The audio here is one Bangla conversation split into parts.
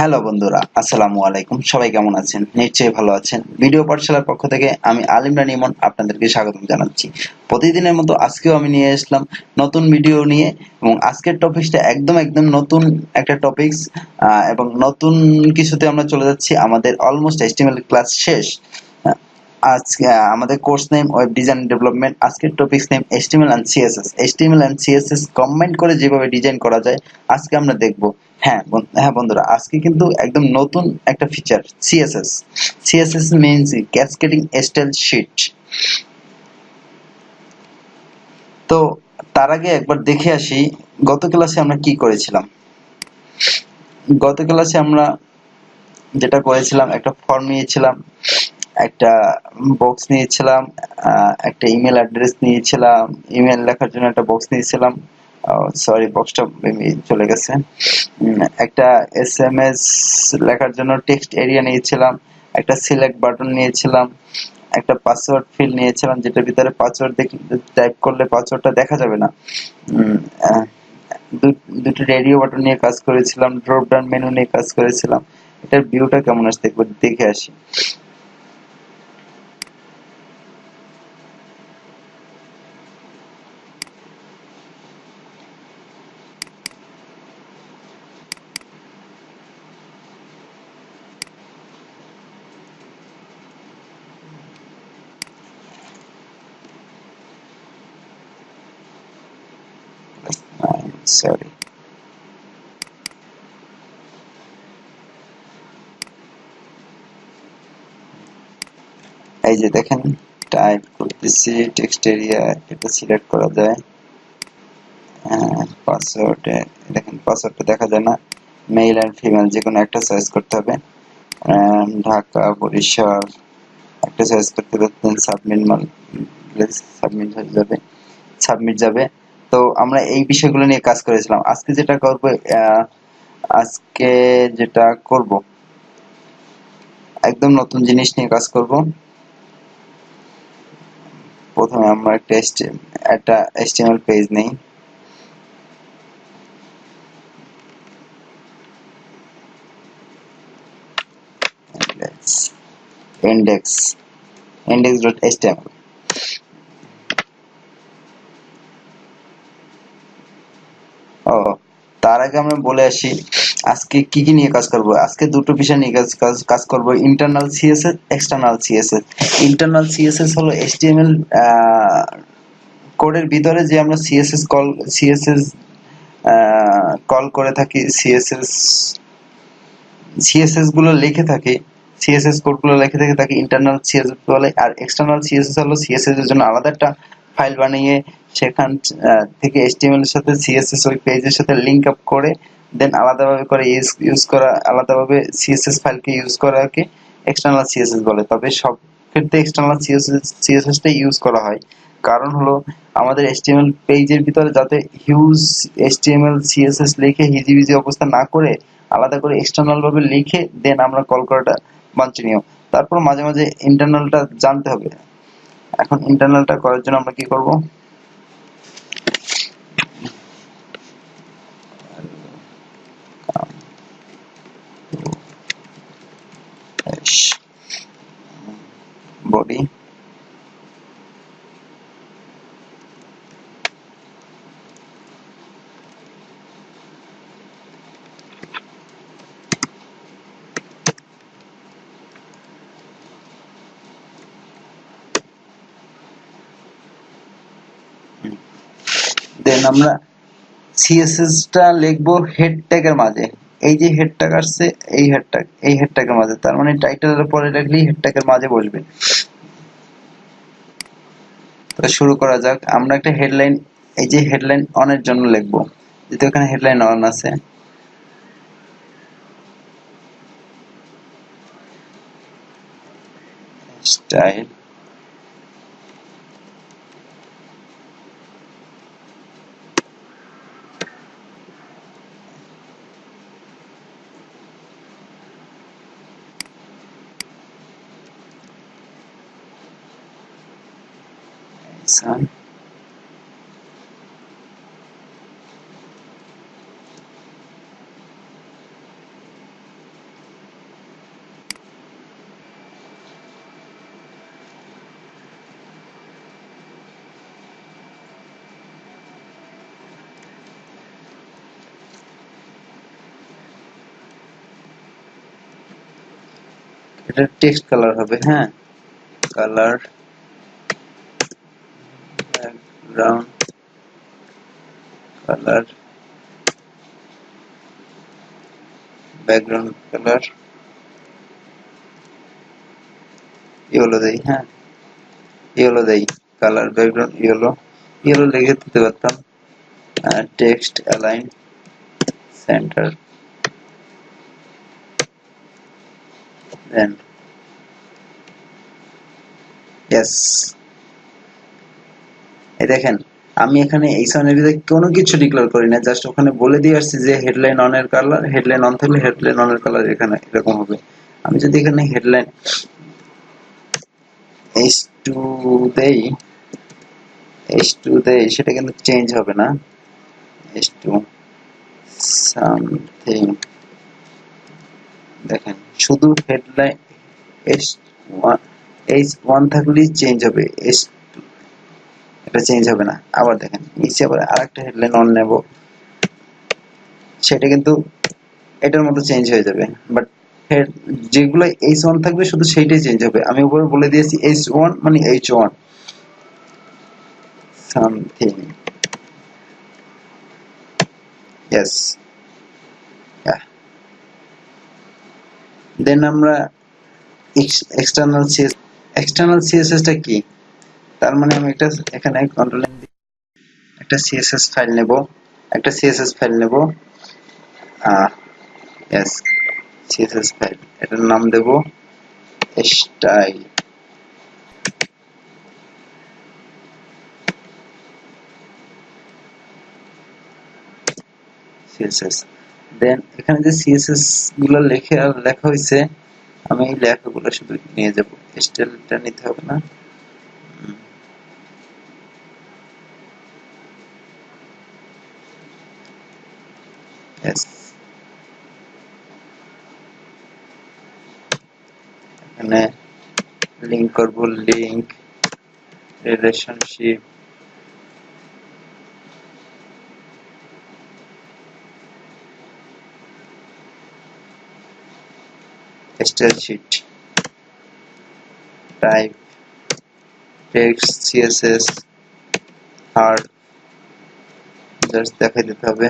হ্যালো বন্ধুরা, আসসালামু আলাইকুম। সবাই কেমন আছেন? নিশ্চয়ই ভালো আছেন। ভিডিও পাঠশালার পক্ষ থেকে আমি আলিম রানী ইমন আপনাদেরকে স্বাগতম জানাচ্ছি। প্রতিদিনের মতো আজকেও আমি নিয়ে আসলাম নতুন ভিডিও নিয়ে, এবং আজকের টপিকসটা একদম নতুন একটা টপিকস, এবং নতুন কিছুতে আমরা চলে যাচ্ছি। আমাদের অলমোস্ট এচটিএমএল ক্লাস শেষ। আহ, আজকে আমাদের course name web design development. আজকের topics name HTML and CSS. HTML and CSS combine করে যেভাবে ডিজাইন করা যায় আজকে আমরা দেখব। হ্যাঁ বন্ধুরা, আজকে কিন্তু একদম নতুন একটা feature CSS. CSS means cascading style sheet. তো তার আগে একবার দেখে আসি গত ক্লাসে আমরা কি করেছিলাম। গত ক্লাসে আমরা যেটা করেছিলাম, একটা ফর্ম নিয়েছিলাম, একটা বক্স নিয়েছিলাম, একটা ইমেল অ্যাড্রেস নিয়েছিলাম, ইমেল লেখার জন্য একটা বক্স নিয়েছিলাম। সরি, বক্সটা চলে গেছে। একটা এসএমএস লেখার জন্য টেক্সট এরিয়া নিয়েছিলাম, একটা সিলেক্ট বাটন নিয়েছিলাম, একটা পাসওয়ার্ড ফিল্ড নিয়েছিলাম যেটার ভিতরে পাসওয়ার্ড টাইপ করলে পাসওয়ার্ডটা দেখা যাবে না। উম, আহ, দুটো রেডিও বাটন নিয়ে কাজ করেছিলাম, ড্রপ ডাউন মেনু নিয়ে কাজ করেছিলাম। এটার ভিউটা কেমন আসছে একবার দেখে আসি। সরি, এই যে দেখেন, টাইপ করতেছি টেক্সট এরিয়া, এটা সিলেক্ট করা যায়। পাসওয়ার্ডে দেখেন, পাসওয়ার্ডটা দেখা যায় না। মেল এন্ড ফিমেল যে কোনো একটা চয়েস করতে হবে। ঢাকা, বরিশাল একটা চয়েস করতে পারতেন। সাবমিট সাবমিট হয়ে যাবে, সাবমিট যাবে। তো আমরা এই বিষয়গুলো নিয়ে কাজ করেছিলাম। আজকে যেটা করব একদম নতুন জিনিস নিয়ে কাজ করব। প্রথমে আমরা একটা HTML পেজ নেই। index.html। ও, তার আগে আমরা বলে আসি আজকে কি কি নিয়ে কাজ করব। আজকে দুটো বিষয় নিয়ে কাজ করব, internal CSS, external CSS. Internal CSS হলো এইচটিএমএল কোডের ভিতরে যে আমরা সিএসএস কল করে থাকি, সিএসএস গুলো লিখে থাকি, সিএসএস কোড গুলো লিখে থাকে তাকে ইন্টারনাল সিএসএস বলে। আর এক্সটার্নাল সিএসএস হলো সিএসএস এর জন্য আলাদা একটা ফাইল বানিয়ে সেখান থেকে এইচটিএমএল এর সাথে সিএসএস ওই পেজের সাথে লিংক আপ করে দেন আলাদাভাবে করে ইউজ করা, আলাদাভাবে সিএসএস ফাইলকে ইউজ করাকে এক্সটার্নাল সিএসএস বলে। তবে সব ক্ষেত্রে এক্সটার্নাল সিএসএসটাই ইউজ করা হয়। কারণ হলো আমাদের এইচটিএমএল পেজের ভিতরে যাতে হিউজ এইচটিএমএল সিএসএস লিখে হিজিবিজি অবস্থা না করে আলাদা করে এক্সটার্নাল ভাবে লিখে দেন আমরা কল করাটা বাঞ্ছনীয়। তারপর মাঝে মাঝে ইন্টারনালটা জানতে হবে। এখন ইন্টারনালটা করার জন্য আমরা কি করব? বডি, দেন আমরা সিএসএস টা লিখবো হেড ট্যাগের মাঝে। এই যে হেড ট্যাগ আসছে, এই হেড ট্যাগের মাঝে, তার মানে টাইটেলের পরে লিখলেই হেড ট্যাগের মাঝে বসবে। তো শুরু করা যাক। আমরা একটা হেডলাইন, এই যে হেডলাইন অনের জন্য লিখবো, যেহেতু এখানে হেডলাইন অন আছে। স্টাইল, Hasan, এটা টেক্সট কালার হবে। হ্যাঁ, colour background colour, background colour yellow দেই। হ্যাঁ, ইয়েলো দেই, কালার ব্যাকগ্রাউন্ড ইয়েলো, ইয়েলো লিখে দিতে পারতাম। টেক্সট অ্যালাইন সেন্টার, দেন ইয়েস। এই দেখেন, আমি এখানে এই সামনের ভিতরে কোনো কিছু ডিক্লেয়ার করি না, জাস্ট ওখানে বলে দিয়ে আসছি যে হেডলাইন অন এর কালার, হেডলাইন অন থাকলে হেডলাইন অন এর কালার এখানে এরকম হবে। আমি যদি এখানে হেডলাইন H2 দেই, H2 দেই, সেটা কিন্তু চেঞ্জ হবে না। H2 সামথিং, দেখেন শুধু হেডলাইন H1 H1 থাকলেই চেঞ্জ হবে, H2 এটা চেঞ্জ হবে না। আবার দেখেন নিচে আবার আরেকটা হেডলাইন অন নেব, সেটা কিন্তু এটার মতো চেঞ্জ হয়ে যাবে, বাট যেগুলো H1 থাকবে শুধু সেইটাই চেঞ্জ হবে। আমি উপরে বলে দিয়েছি H1 মানে H1 সামথিং, ইয়েস। দেন আমরা এক্সটার্নাল সিএসএস টা কি? তার মানে আমি একটা এখানে কন্ট্রোল একটা সিএসএস ফাইল নেব, একটা সিএসএস ফাইল নেব, ইয়েস, সিএসএস ফাইল, এটার নাম দেব স্টাইল সিএসএস। দেন এখানে যে সিএসএস গুলো লেখা হয়েছে, আমি এই লেখাগুলো শুধু নিয়ে যাব, স্টাইলটা নিতে হবে না। ইয়েস, এখানে লিংক করব, link relationship, style sheet, type text CSS, href, just দেখাই দিতে হবে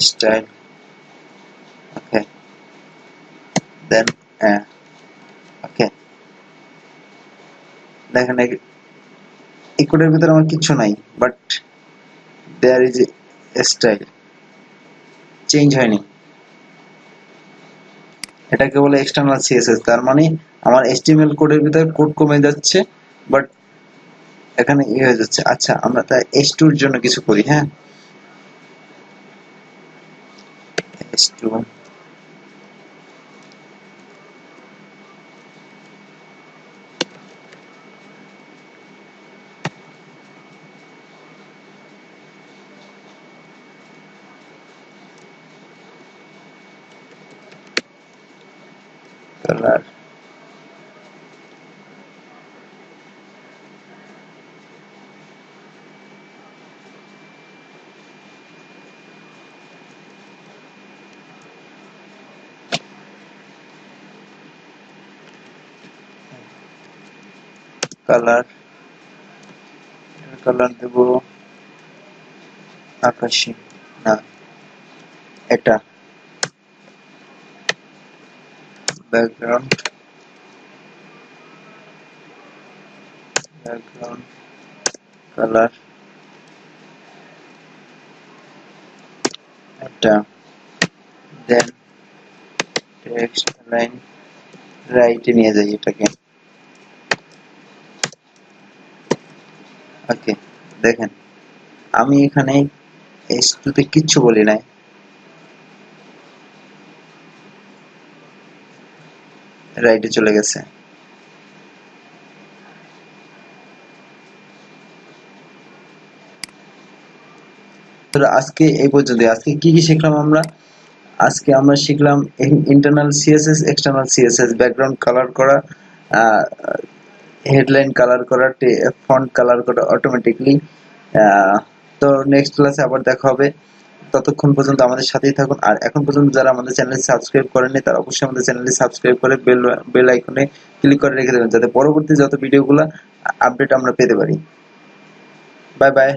স্টাইল। ওকে, দেন ওকে, দেখেন এই কোডের ভিতরে আমার কিছু নাই, but there is a style, change হয়নি। এটাকে বলে এক্সটার্নাল সিএসএস। তার মানে আমার এইচটিএমএল কোডের ভিতরে কোড কমে যাচ্ছে, বাট এখানে হয়ে যাচ্ছে। আচ্ছা, আমরা তাই H2 এর জন্য কিছু করি। হ্যাঁ, H2 কালার, কালার, কালার দেব আকাশী, না এটা ব্যাকগ্রাউন্ড, ব্যাকগ্রাউন্ড কালার এটা, দেন টেক্সট লাইন রাইটে নিয়ে যাই এটাকে। ওকে, দেখেন আমি এখানে H2 তে কিচ্ছু বলি নাই, রাইটে চলে গেছে। আজকে এই পর্যন্ত। আজকে কি কি শিখলাম আমরা? আজকে আমরা শিখলাম internal CSS, external CSS, background colour করা, হেডলাইন কালার করা, ফন্ট কালার করা অটোমেটিকলি। তো নেক্সট ক্লাসে আবার দেখা হবে। ততক্ষণ পর্যন্ত আমাদের সাথেই থাকুন। আর এখন পর্যন্ত যারা আমাদের চ্যানেলটি সাবস্ক্রাইব করেননি তারা অবশ্যই আমাদের চ্যানেলটি সাবস্ক্রাইব করে বেল আইকনে ক্লিক করে রেখে দেবেন, যাতে পরবর্তী যত ভিডিওগুলো আপডেট আমরা পেতে পারি। Bye bye.